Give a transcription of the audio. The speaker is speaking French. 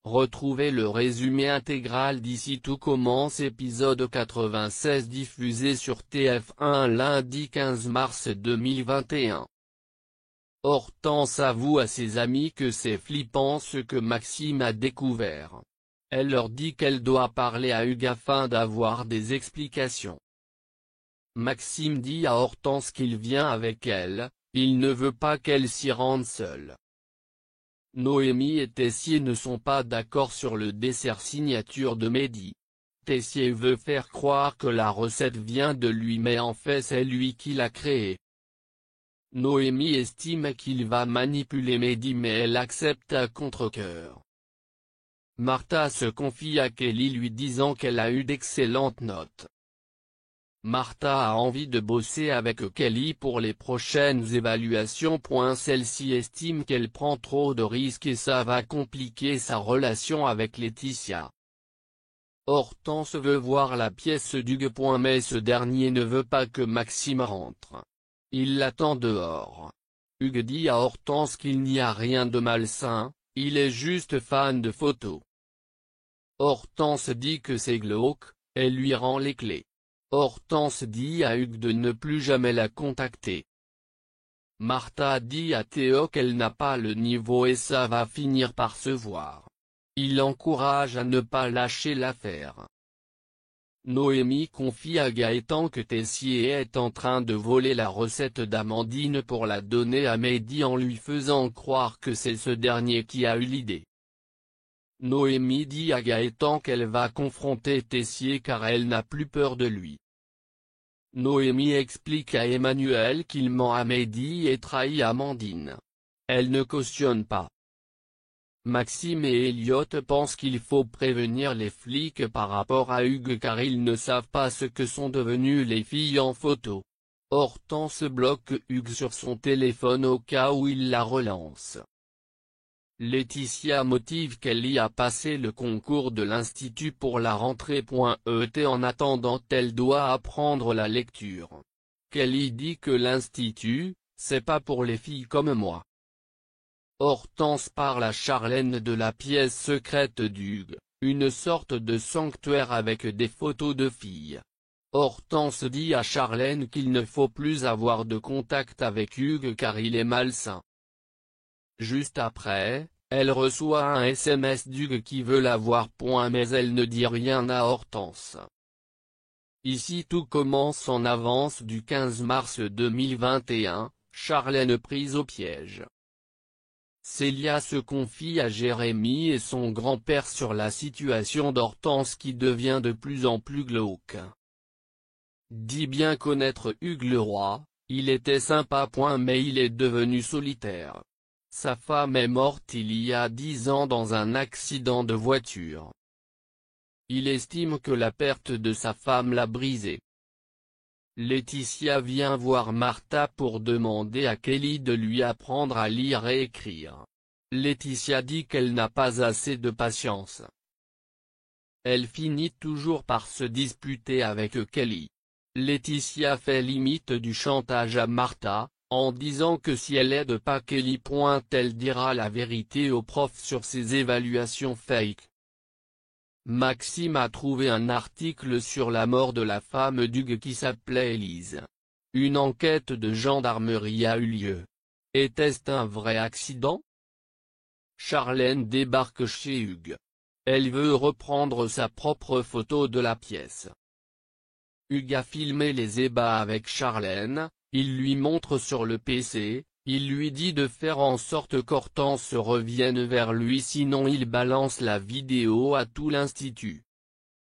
Retrouvez le résumé intégral d'Ici tout commence épisode 96 diffusé sur TF1 lundi 15 mars 2021. Hortense avoue à ses amis que c'est flippant ce que Maxime a découvert. Elle leur dit qu'elle doit parler à Hugues afin d'avoir des explications. Maxime dit à Hortense qu'il vient avec elle, il ne veut pas qu'elle s'y rende seule. Noémie et Tessier ne sont pas d'accord sur le dessert signature de Mehdi. Tessier veut faire croire que la recette vient de lui mais en fait c'est lui qui l'a créée. Noémie estime qu'il va manipuler Mehdi mais elle accepte à contre-cœur. Martha se confie à Kelly lui disant qu'elle a eu d'excellentes notes. Martha a envie de bosser avec Kelly pour les prochaines évaluations. Celle-ci estime qu'elle prend trop de risques et ça va compliquer sa relation avec Laetitia. Hortense veut voir la pièce d'Hugues. Mais ce dernier ne veut pas que Maxime rentre. Il l'attend dehors. Hugues dit à Hortense qu'il n'y a rien de malsain, il est juste fan de photos. Hortense dit que c'est glauque, elle lui rend les clés. Hortense dit à Hugues de ne plus jamais la contacter. Martha dit à Théo qu'elle n'a pas le niveau et ça va finir par se voir. Il l'encourage à ne pas lâcher l'affaire. Noémie confie à Gaëtan que Tessier est en train de voler la recette d'Amandine pour la donner à Mehdi en lui faisant croire que c'est ce dernier qui a eu l'idée. Noémie dit à Gaëtan qu'elle va confronter Tessier car elle n'a plus peur de lui. Noémie explique à Emmanuel qu'il ment à Mehdi et trahit Amandine. Elle ne cautionne pas. Maxime et Elliot pensent qu'il faut prévenir les flics par rapport à Hugues car ils ne savent pas ce que sont devenues les filles en photo. Hortense bloque Hugues sur son téléphone au cas où il la relance. Laetitia motive Kelly à passer le concours de l'Institut pour la rentrée. En attendant elle doit apprendre la lecture. Kelly dit que l'Institut, c'est pas pour les filles comme moi. Hortense parle à Charlène de la pièce secrète d'Hugues, une sorte de sanctuaire avec des photos de filles. Hortense dit à Charlène qu'il ne faut plus avoir de contact avec Hugues car il est malsain. Juste après, elle reçoit un SMS d'Hugues qui veut la voir. Mais elle ne dit rien à Hortense. Ici tout commence en avance du 15 mars 2021, Charlène prise au piège. Célia se confie à Jérémy et son grand-père sur la situation d'Hortense qui devient de plus en plus glauque. Dit bien connaître Hugues Leroy, il était sympa. Mais il est devenu solitaire. Sa femme est morte il y a 10 ans dans un accident de voiture. Il estime que la perte de sa femme l'a brisé. Laetitia vient voir Martha pour demander à Kelly de lui apprendre à lire et écrire. Laetitia dit qu'elle n'a pas assez de patience. Elle finit toujours par se disputer avec Kelly. Laetitia fait limite du chantage à Martha, en disant que si elle aide pas Kelly, elle dira la vérité au prof sur ses évaluations fake. Maxime a trouvé un article sur la mort de la femme d'Hugues qui s'appelait Élise. Une enquête de gendarmerie a eu lieu. Était-ce un vrai accident? Charlène débarque chez Hugues. Elle veut reprendre sa propre photo de la pièce. Hugues a filmé les ébats avec Charlène, il lui montre sur le PC, il lui dit de faire en sorte qu'Hortense revienne vers lui sinon il balance la vidéo à tout l'Institut.